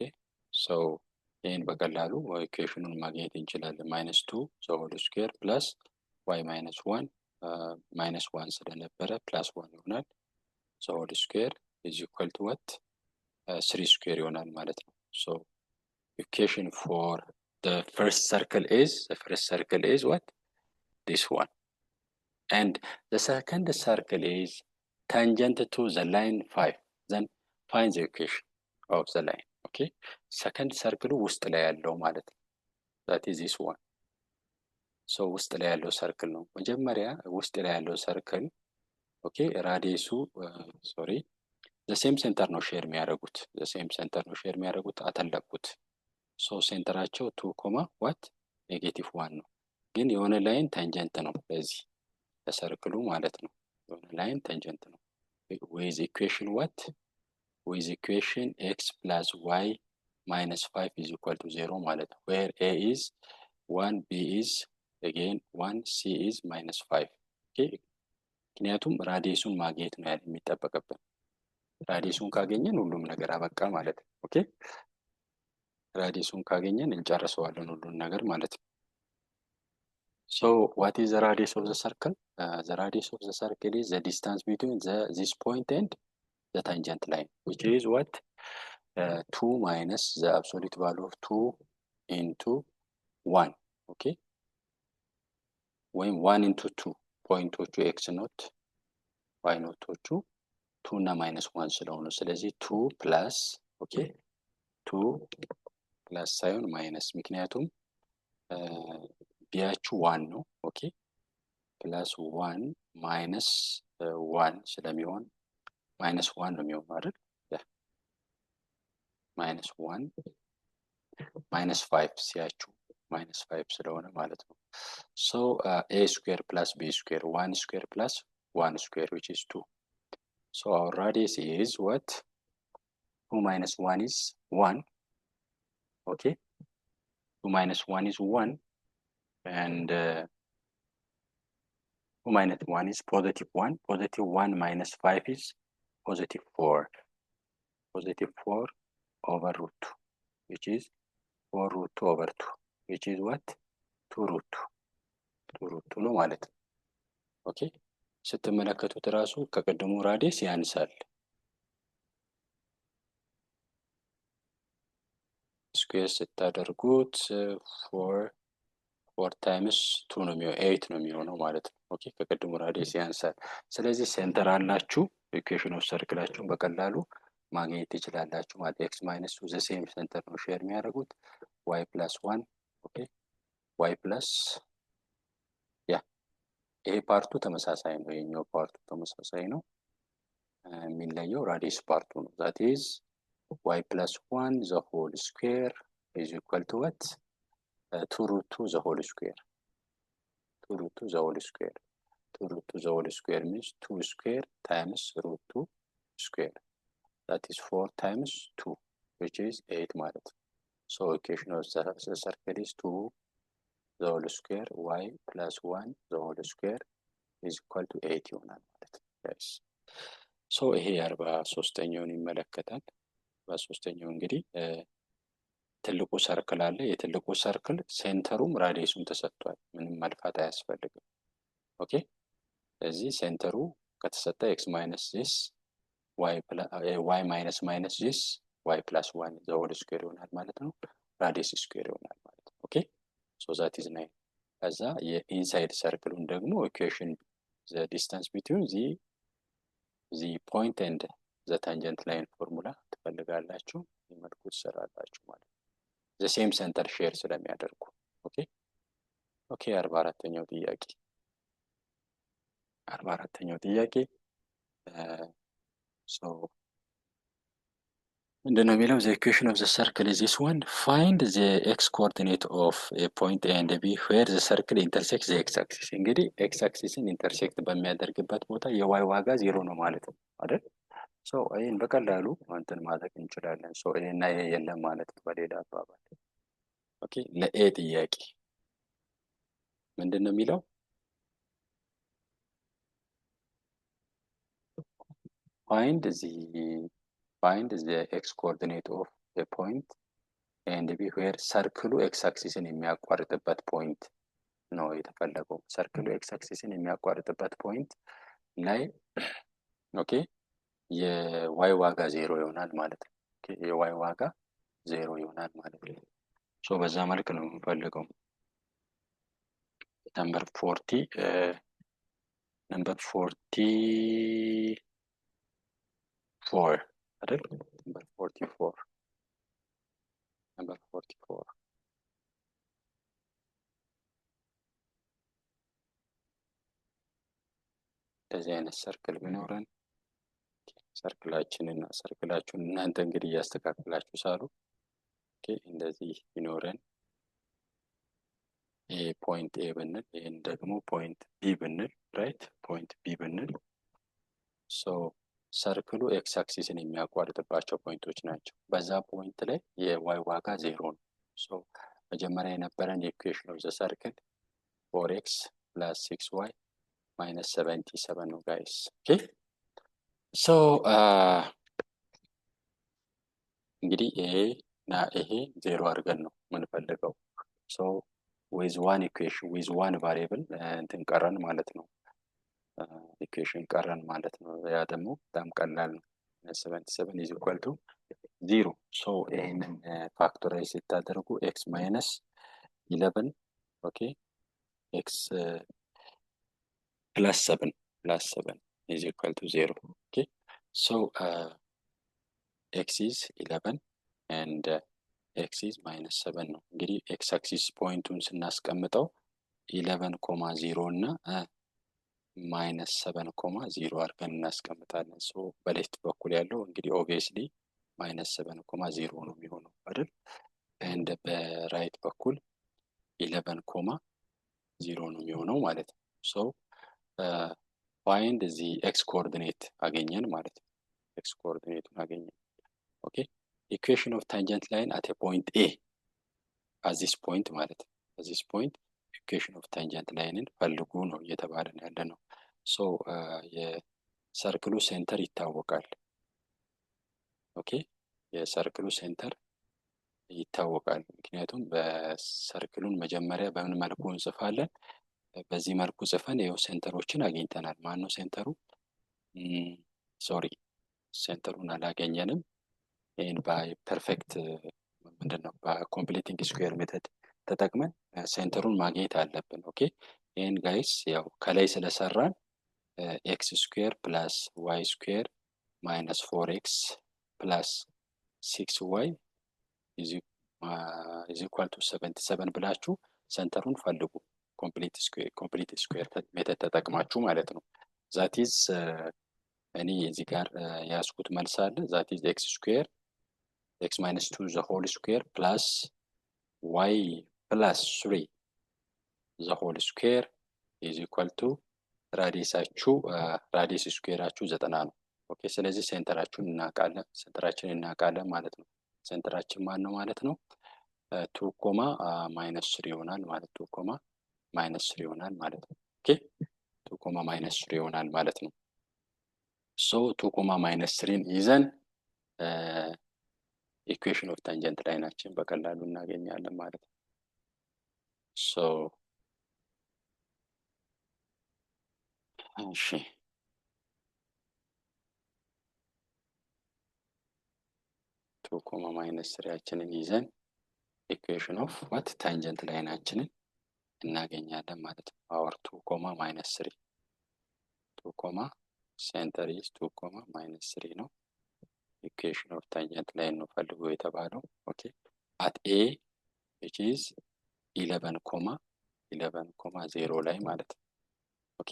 Speaker 1: Okay, so ይህን በቀላሉ ኢኩዌሽኑን ማግኘት እንችላለን። -2 ዘ ሆል ስኩዌር ፕላስ y -1 -1 ስለነበረ +1 ይሆናል። ዘ ሆል ስኩዌር ኢዝ ኢኳል ቱ ዋት 3 ስኩዌር ይሆናል ማለት ነው። ሶ equation for the first circle is what? This one. And the second circle is tangent to the line 5. Then find the equation of the line. Okay? Second circle ውስጥ ላይ ያለው ማለት ነው። That is this one. So ውስጥ ላይ ያለው ሰርክል ነው። መጀመሪያ ውስጥ ላይ ያለው ሰርክል ኦኬ ራዲየሱ the same center ነው ሼር የሚያደርጉት አተለቁት። ሶ ሴንተራቸው 2 ዋት -1 ነው። ግን የሆነ ላይን ታንጀንት ነው ለዚህ ለሰርክሉ ማለት ነው። የሆነ ላይን ታንጀንት ነው። with equation what? with equation x plus y minus 5 is equal to 0 ማለት ነው። where a is 1, b is again 1, c is -5. okay ምክንያቱም ራዲየሱን ማግኘት ነው ያለ የሚጠበቅብን። ራዲየሱን ካገኘን ሁሉም ነገር አበቃ ማለት ነው። ኦኬ ራዲየሱን ካገኘን እንጨርሰዋለን ሁሉን ነገር ማለት ነው። So what is the radius of the circle? The radius of the circle is the distance between this point and the tangent line, which is what? 2 minus the absolute value of 2 into 1. Okay? When 1 into 2 ፖይንቶቹ x ኖት y ኖቶቹ 2 እና -1 ስለሆኑ ስለዚህ 2 ፕላስ ኦኬ 2 ፕላስ ሳይሆን ማይነስ ምክንያቱም ቢያችሁ 1 ነው። ኦኬ ፕላስ 1 ማይነስ 1 ስለሚሆን -1 ነው የሚሆነው አይደል? -1 -5 ሲያችሁ -5 ስለሆነ ማለት ነው። So a square plus b square 1 square plus 1 square which is 2. So our radius is what? 2 minus 1 is 1. Okay, 2 minus 1 is 1 and 2 minus 1 is +1. +1 minus 5 is +4. +4 over root 2 which is 4 root 2 over 2 which is what? 2 root 2 ነው ማለት ነው። ኦኬ ስትመለከቱት ራሱ ከቀደሙ ራዲየስ ያንሳል። ስኩዌር ስታደርጉት 4 ታይምስ 2 ነው የሚሆነው 8 ነው የሚሆነው ማለት ነው። ኦኬ ከቀደሙ ራዲየስ ያንሳል። ስለዚህ ሴንተር አላችሁ ኢኩዌሽን ኦፍ ሰርክላችሁን በቀላሉ ማግኘት ትችላላችሁ ማለት x minus 2 the same center ነው ሼር የሚያደርጉት y plus 1 ኦኬ y plus ይሄ ፓርቱ ተመሳሳይ ነው። የኛው ፓርቱ ተመሳሳይ ነው። የሚለየው ራዲየስ ፓርቱ ነው። that is y plus 1 the whole square is equal to what? 2 root 2 the whole square. 2 root 2 the whole square. 2 root 2 the whole square means 2 square times root 2 square. That is 4 times 2 which is 8 ማለት ነው። So equation of the circle is 2 the whole square y plus 1 the whole square is equal to 8 ይሆናል ማለት ነው። Yes. So ይሄ 43ኛውን ይመለከታል። 43ኛው እንግዲህ ትልቁ ሰርክል አለ። የትልቁ ሰርክል ሴንተሩም ራዲየሱም ተሰጥቷል። ምንም መልፋት አያስፈልግም። ኦኬ ስለዚህ ሴንተሩ ከተሰጠ x minus this y minus this y plus 1 the whole square ይሆናል ማለት ነው። ራዲየስ ስኩዌር ይሆናል ማለት ነው። ኦኬ so that is 9። ከዛ የኢንሳይድ ሰርክሉን ደግሞ ኢኩዌሽን the distance between the point and the tangent line ፎርሙላ ትፈልጋላችሁ። መልኩ ትሰራላችሁ ማለት ነው። the same center share ስለሚያደርጉ ኦኬ 44ኛው ጥያቄ so ምንድነው የሚለው the equation of the circle is this one. Find the x coordinate of a point A and B where the circle intersects the x axis. እንግዲህ x axisን ኢንተርሴክት በሚያደርግበት ቦታ የy ዋጋ 0 ነው ማለት ነው አይደል? so ይሄን በቀላሉ እንትን ማድረግ እንችላለን። so ይሄ እና ይሄ የለም ማለት ነው በሌላ አባባል። ኦኬ ለኤ ጥያቄ ምንድነው የሚለው find the x coordinate of a point ኤንድ ቢ ዌር ሰርክሉ ኤክስ አክሲስን የሚያቋርጥበት ፖይንት ነው የተፈለገው። ሰርክሉ ኤክስ አክሲስን የሚያቋርጥበት ፖይንት ላይ ኦኬ የዋይ ዋጋ 0 ይሆናል ማለት ነው። የዋይ ዋጋ 0 ይሆናል ማለት ነው። ሶ በዛ መልክ ነው የምንፈልገው። ነምበር 40 ነምበር 44 አይደል? ነምበር 44 ነምበር 44 እንደዚህ አይነት ሰርክል ቢኖረን ሰርክላችሁን እናንተ እንግዲህ እያስተካከላችሁ ሳሉ ኦኬ እንደዚህ ቢኖረን ይሄ ፖይንት ኤ ብንል ይሄን ደግሞ ፖይንት ቢ ብንል ራይት ፖይንት ቢ ብንል ሶ ሰርክሉ ኤክስ አክሲስን የሚያቋርጥባቸው ፖይንቶች ናቸው። በዛ ፖይንት ላይ የዋይ ዋጋ 0 ነው። ሶ መጀመሪያ የነበረን የኢኩዌሽን ኦፍ ዘ ሰርክል 4x + 6y - 77 ነው ጋይስ። ኦኬ ሶ እንግዲህ ይሄ እና ይሄ 0 አድርገን ነው የምንፈልገው። ሶ ዊዝ ዋን ኢኩዌሽን ዊዝ ዋን ቫሪየብል እንትን ቀረን ማለት ነው። ኢኩዌሽን ቀረን ማለት ነው። ያ ደግሞ በጣም ቀላል ነው። 77 is equal to 0 ሶ ይሄንን ፋክቶራይዝ ስታደርጉ x - 11 ኦኬ x + 7 is equal to 0 ኦኬ ሶ x is 11 and x is -7 ነው። እንግዲህ x አክሲስ ፖይንቱን ስናስቀምጠው 11,0 እና -7,0 አድርገን እናስቀምጣለን። ሶ በሌፍት በኩል ያለው እንግዲህ ኦብቪየስሊ -7,0 ነው የሚሆነው አይደል? እንደ በራይት በኩል 11,0 ነው የሚሆነው ማለት ነው። ሶ ፋይንድ እዚህ ኤክስ ኮኦርዲኔት አገኘን ማለት ነው። ኤክስ ኮኦርዲኔቱን አገኘን። ኦኬ ኢኩዌሽን ኦፍ ታንጀንት ላይን አት ፖይንት ኤ አት ዚስ ፖይንት ማለት ነው። አት ዚስ ፖይንት ኢኩዌሽን ኦፍ ታንጀንት ላይንን ፈልጉ ነው እየተባለን ያለ ነው። ሶ የሰርክሉ ሴንተር ይታወቃል። ኦኬ የሰርክሉ ሴንተር ይታወቃል። ምክንያቱም በሰርክሉን መጀመሪያ በምን መልኩ እንጽፋለን? በዚህ መልኩ ጽፈን ይኸው ሴንተሮችን አግኝተናል። ማን ነው ሴንተሩ? ሶሪ ሴንተሩን አላገኘንም። ይህን በፐርፌክት ምንድነው በኮምፕሊቲንግ ስኩዌር ሜተድ ተጠቅመን ሴንተሩን ማግኘት አለብን። ኦኬ ይህን ጋይስ ያው ከላይ ስለሰራን ኤክስ ስኩዌር ፕላስ ዋይ ስኩዌር ማይነስ 4x ፕላስ 6y ኢዝ ኢኳል ቱ 77 ብላችሁ ሴንተሩን ፈልጉ። ኮምፕሊት ስኩዌር ሜተድ ተጠቅማችሁ ማለት ነው። ዛት ኢዝ እኔ እዚህ ጋር ያስኩት መልስ አለ። ዛት ኢዝ ኤክስ ስኩዌር x - 2 the whole square plus y plus 3 the whole square is equal to ራዲየሳችሁ ራዲየስ ስኩዌራችሁ 90 ነው። ኦኬ ስለዚህ ሴንተራችንን እናውቃለን ማለት ነው። ሴንተራችን ማን ነው ማለት ነው? 2 -3 ይሆናል ማለት 2 -3 ይሆናል ማለት ነው። ኦኬ 2 -3 ይሆናል ማለት ነው። ሶ 2 -3ን ይዘን ኢኩዌሽን ኦፍ ታንጀንት ላይናችን በቀላሉ እናገኛለን ማለት ነው። ሶ እሺ 2 -3ችንን ይዘን ኢኩዌሽን ኦፍ ዋት ታንጀንት ላይናችንን እናገኛለን ማለት ነው። አወር 2 -3 2 ሴንተር ኢዝ 2 -3 ነው። ኢኩዌሽን ኦፍ ታንጀንት ላይን ነው ፈልጎ የተባለው። ኦኬ አት ኤ which is 11,0 ላይ ማለት ነው። ኦኬ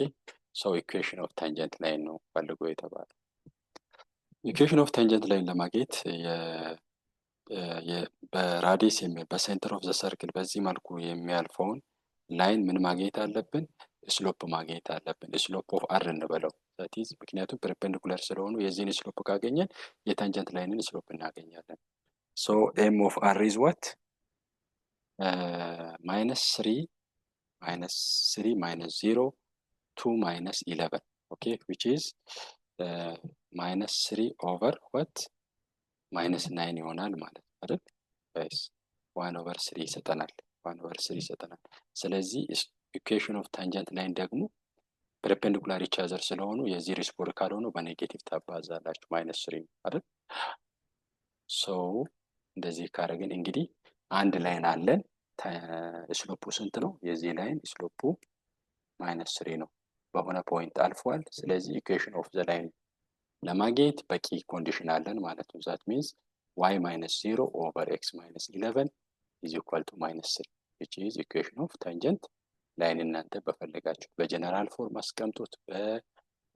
Speaker 1: ሶ ኢኩዌሽን ኦፍ ታንጀንት ላይን ነው ፈልጎ የተባለው። ኢኩዌሽን ኦፍ ታንጀንት ላይን ለማግኘት በራዲየስ በሴንተር ኦፍ ዘ ሰርክል በዚህ መልኩ የሚያልፈውን ላይን ምን ማግኘት አለብን? ስሎፕ ማግኘት አለብን። ስሎፕ ኦፍ አር እንበለው ዛት ኢዝ ምክንያቱም ፐርፔንዲኩላር ስለሆኑ የዚህን ስሎፕ ካገኘን የታንጀንት ላይንን ስሎፕ እናገኛለን። ሶ ኤም ኦፍ አር ኢዝ ዋት -3 -0 2 -11 ኦኬ which is -3 ኦቨር what -9 ይሆናል ማለት አይደል ጋይስ? 1/3 ይሰጠናል። 1/3 ይሰጠናል። ስለዚህ ኢኩዌሽን ኦፍ ታንጀንት ላይን ደግሞ ፐርፔንዲኩላር ኢች አዘር ስለሆኑ የዚህ ሪሲፕሮካል ሆኖ በኔጌቲቭ ታባዛላችሁ -3 አይደል? ሶ እንደዚህ ካረግን እንግዲህ አንድ ላይን አለን። ስሎፑ ስንት ነው? የዚህ ላይን ስሎፑ -3 ነው። በሆነ ፖይንት አልፏል። ስለዚህ ኢኩዌሽን ኦፍ ዘ ላይን ለማግኘት በቂ ኮንዲሽን አለን ማለት ነው። ዛት ሚንስ y -0 ኦቨር x -11 is equal to -3 which is equation of tangent ላይን እናንተ በፈለጋችሁት በጀነራል ፎርም አስቀምጡት፣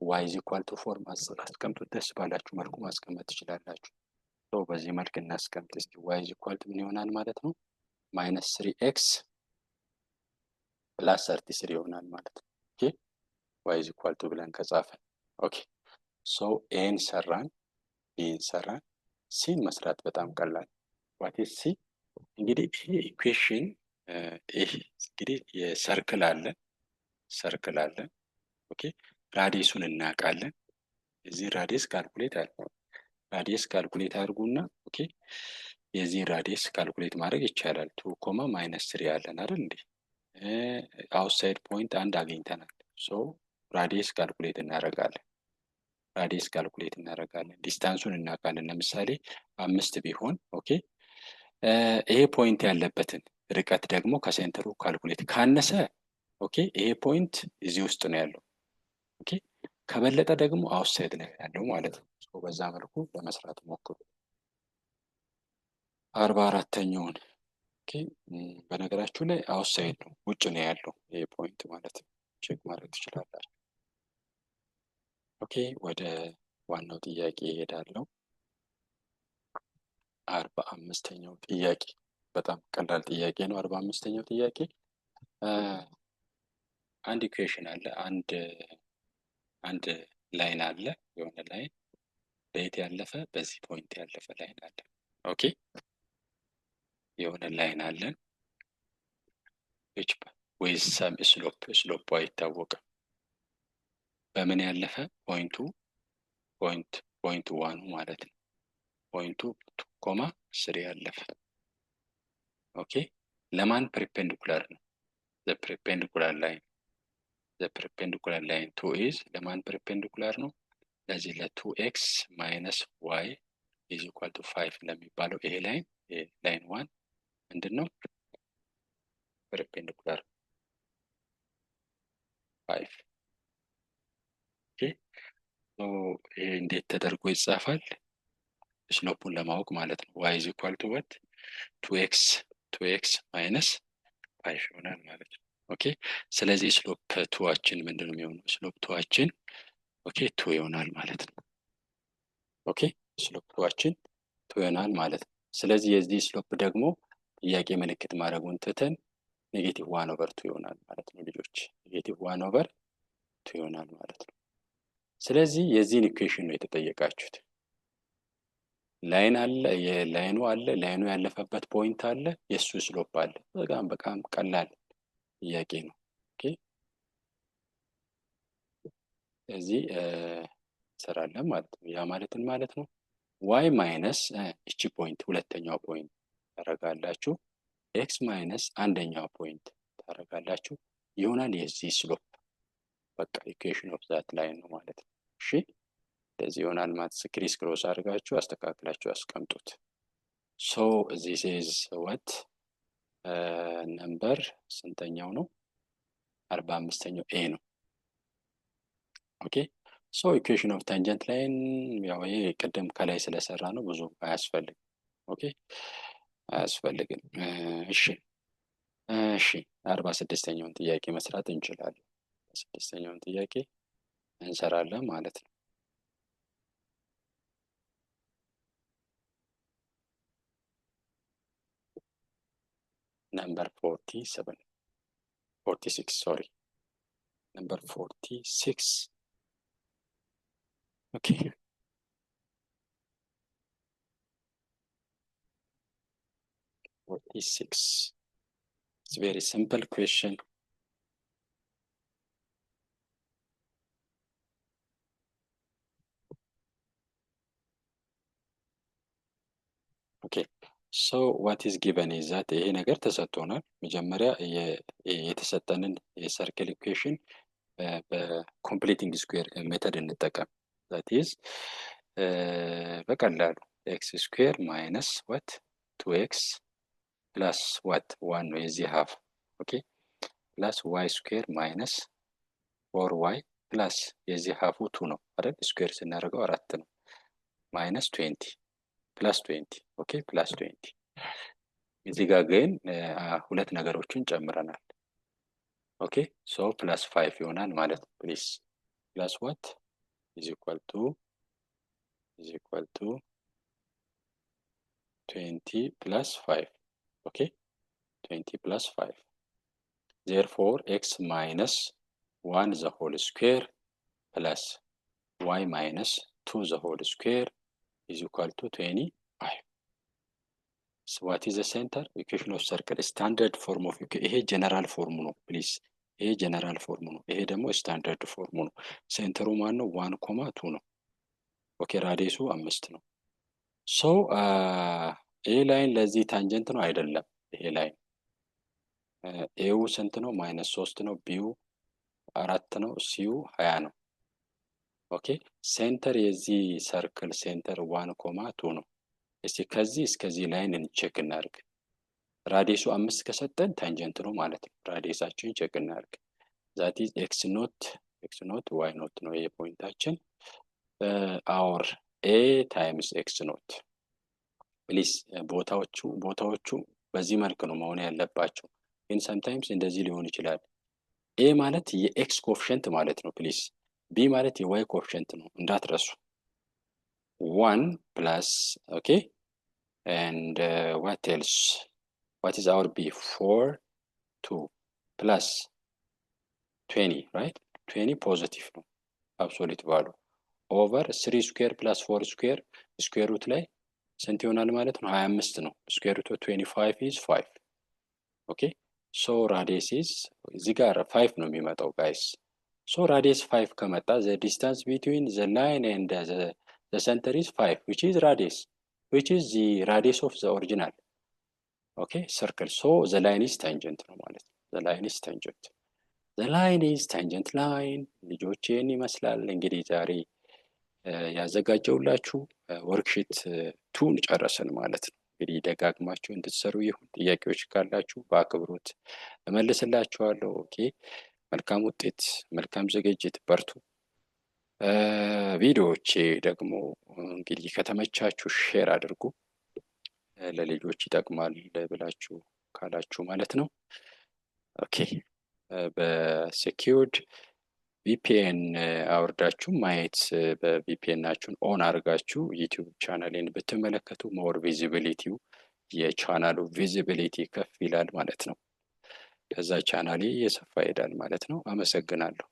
Speaker 1: በy is equal to ፎርም አስቀምጡት። ደስ ባላችሁ መልኩ ማስቀመጥ ትችላላችሁ። ሶ በዚህ መልክ እናስቀምጥ እስኪ። y is equal to ምን ይሆናል ማለት ነው? -3x + 33 ይሆናል ማለት ነው። ኦኬ y is equal to ብለን ከጻፈን ኦኬ ሶ ኤን ሰራን፣ ቢን ሰራን፣ ሲን መስራት በጣም ቀላል። ዋት ኢዝ ሲ? እንግዲህ ይሄ ኢኩዌሽን ይሄ እንግዲህ የሰርክል አለ፣ ሰርክል አለ። ኦኬ ራዲየሱን እናውቃለን። እዚህ ራዲየስ ካልኩሌት አለ። ራዲየስ ካልኩሌት አድርጉና ኦኬ የዚህ ራዲየስ ካልኩሌት ማድረግ ይቻላል። 2 -3 አለን አይደል እንዴ? አውትሳይድ ፖይንት አንድ አግኝተናል። ሶ ራዲየስ ካልኩሌት እናደርጋለን። ራዲየስ ካልኩሌት እናደርጋለን። ዲስታንሱን እናውቃለን። ለምሳሌ 5 ቢሆን ኦኬ ይሄ ፖይንት ያለበትን ርቀት ደግሞ ከሴንተሩ ካልኩሌት ካነሰ ኦኬ ይሄ ፖይንት እዚህ ውስጥ ነው ያለው። ኦኬ ከበለጠ ደግሞ አውትሳይድ ነው ያለው ማለት ነው። በዛ መልኩ ለመስራት ሞክሩ። 44ኛውን ኦኬ በነገራችሁ ላይ አውትሳይድ ነው፣ ውጭ ነው ያለው ይሄ ፖይንት ማለት ነው። ቼክ ማድረግ ትችላላችሁ። ኦኬ ወደ ዋናው ጥያቄ እሄዳለሁ። 45ኛው ጥያቄ በጣም ቀላል ጥያቄ ነው። 45ኛው ጥያቄ አንድ ኢኩዌሽን አለ፣ አንድ ላይን አለ፣ የሆነ ላይን በየት ያለፈ በዚህ ፖይንት ያለፈ ላይን አለ። ኦኬ የሆነ ላይን አለን ዊዝ ሰም ስሎፕ አይታወቅም። በምን ያለፈ? ፖይንቱ ዋኑ ማለት ነው። ፖይንቱ 2,3 ያለፈ ኦኬ ለማን ፐርፔንዲኩላር ነው? ዘ ፐርፔንዲኩላር ላይን 2 ኢዝ ለማን ፐርፔንዲኩላር ነው? ለዚህ ለ2x - y ኢዝ ኢኳል ቱ 5 ለሚባለው ይሄ ላይን 1 ምንድነው? ፐርፔንዲኩላር 5 ኦኬ ሶ ይሄ እንዴት ተደርጎ ይጻፋል? ስሎፑን ለማወቅ ማለት ነው። y is equal to what? 2x minus 5 ይሆናል ማለት ነው። ኦኬ ስለዚህ ስሎፕ 2ችን ምንድነው የሚሆነው? ስሎፕ 2ችን ኦኬ 2 ይሆናል ማለት ነው። ኦኬ ስሎፕ 2ችን 2 ይሆናል ማለት ነው። ስለዚህ የዚህ ስሎፕ ደግሞ ጥያቄ ምልክት ማድረጉን ትተን -1/2 ይሆናል ማለት ነው ልጆች። -1/2 ይሆናል ማለት ነው። ስለዚህ የዚህን ኢኩዌሽን ነው የተጠየቃችሁት። ላይን አለ፣ የላይኑ አለ፣ ላይኑ ያለፈበት ፖይንት አለ፣ የሱ ስሎፕ አለ። በጣም ቀላል ጥያቄ ነው። ኦኬ እዚህ እንሰራለን ማለት ነው። ያ ማለትን ማለት ነው ዋይ ማይነስ እቺ ፖይንት ሁለተኛው ፖይንት ታረጋላችሁ፣ ኤክስ ማይነስ አንደኛው ፖይንት ታረጋላችሁ ይሆናል የዚህ ስሎፕ። በቃ ኢኩዌሽን ኦፍ ዛት ላይን ነው ማለት ነው። እሺ እንደዚህ ይሆናል ማለት ክሪስ ክሮስ አድርጋችሁ አስተካክላችሁ አስቀምጡት። ሶ ዚስ ኢዝ ዋት ነምበር ስንተኛው ነው? 45ኛው ኤ ነው። ኦኬ ሶ ኢኩዌሽን ኦፍ ታንጀንት ላይን ያው ይሄ ቅድም ከላይ ስለሰራ ነው ብዙ አያስፈልግም። ኦኬ አያስፈልግም። እሺ 46ኛውን ጥያቄ መስራት እንችላለን። 46ኛውን ጥያቄ እንሰራለን ማለት ነው። ነምበር 46 ሶሪ ነምበር 46 ኦኬ it's very simple question. ኦኬ ሶ ዋት ኢዝ ጊቨን ኢዝ ዛት ይሄ ነገር ተሰጥቶናል። መጀመሪያ የተሰጠንን የሰርክል ኢኩዌሽን በኮምፕሊቲንግ ስኩዌር ሜተድ እንጠቀም። ዛት ኢዝ በቀላሉ ኤክስ ስኩዌር ማይነስ ዋት 2x ፕላስ ዋት 1 ነው የዚህ ሀፍ። ኦኬ ፕላስ ዋይ ስኩዌር ማይነስ 4y ፕላስ የዚህ ሀፉ 2 ነው አይደል? ስኩዌር ስናደርገው 4 ነው። ማይነስ 20 ፕላስ 20 ኦኬ ፕላስ 20 እዚህ ጋር ግን ሁለት ነገሮችን ጨምረናል። ኦኬ ሶ ፕላስ 5 ይሆናል ማለት ነው። ፕሊስ ፕላስ ዋት ኢዝ ኢኳል ቱ 20 plus 5 okay 20 plus 5 therefore x minus 1 the whole square plus y minus 2 the whole square is equal to 25. So what is the center equation of circle? Standard form of ይሄ general form ነው please ይሄ general form ነው። ይሄ ደግሞ standard form ነው። ሴንተሩ ማን ነው? 1,2 ነው። ኦኬ ራዲየሱ 5 ነው። ሶ ይሄ ላይን ለዚህ ታንጀንት ነው አይደለም? ይሄ ላይን ኤው ስንት ነው? -3 ነው። ቢው 4 ነው። ሲዩ 20 ነው። ኦኬ ሴንተር የዚህ ሰርክል ሴንተር 1,2 ነው። እስቲ ከዚህ እስከዚህ ላይን እንቼክ እናድርግ። ራዲየሱ 5 ከሰጠን ታንጀንት ነው ማለት ነው። ራዲየሳችን ቼክ እናድርግ። ዛት ኢዝ ኤክስ ኖት ዋይ ኖት ነው ይሄ ፖይንታችን። አወር ኤ ታይምስ ኤክስ ኖት ፕሊስ ቦታዎቹ በዚህ መልክ ነው መሆን ያለባቸው። ግን ሰምታይምስ እንደዚህ ሊሆን ይችላል። ኤ ማለት የኤክስ ኮኤፊሽንት ማለት ነው ፕሊስ። ቢ ማለት የዋይ ኮኤፊሽንት ነው እንዳትረሱ። 1 plus okay and what else? What is our b? 4 2 plus 20 right? 20 positive ነው absolute value over 3 square plus 4 square square root ላይ ስንት ይሆናል ማለት ነው? 25 ነው። square root of 25 is 5 okay so radius is እዚህ ጋር 5 ነው የሚመጣው guys. so radius 5 ከመጣ the distance between the line and the center is 5 which is the radius of the original okay circle. so the line is tangent ነው ማለት ነው። the line is tangent line ልጆቼን ይመስላል እንግዲህ ዛሬ ያዘጋጀውላችሁ ወርክሺት 2 ጨረስን ማለት ነው። እንግዲህ ደጋግማችሁ እንድትሰሩ ይሁን። ጥያቄዎች ካላችሁ በአክብሮት እመልስላችኋለሁ። ኦኬ መልካም ውጤት፣ መልካም ዝግጅት፣ በርቱ። ቪዲዮዎቼ ደግሞ እንግዲህ ከተመቻችሁ ሼር አድርጉ፣ ለልጆች ይጠቅማል ብላችሁ ካላችሁ ማለት ነው። ኦኬ በሴኪዩርድ ቪፒኤን አውርዳችሁ ማየት በቪፒኤናችሁን ኦን አድርጋችሁ ዩቲዩብ ቻናሌን ብትመለከቱ ሞር ቪዚቢሊቲው የቻናሉ ቪዚቢሊቲ ከፍ ይላል ማለት ነው። ከዛ ቻናሌ የሰፋ ይሄዳል ማለት ነው። አመሰግናለሁ።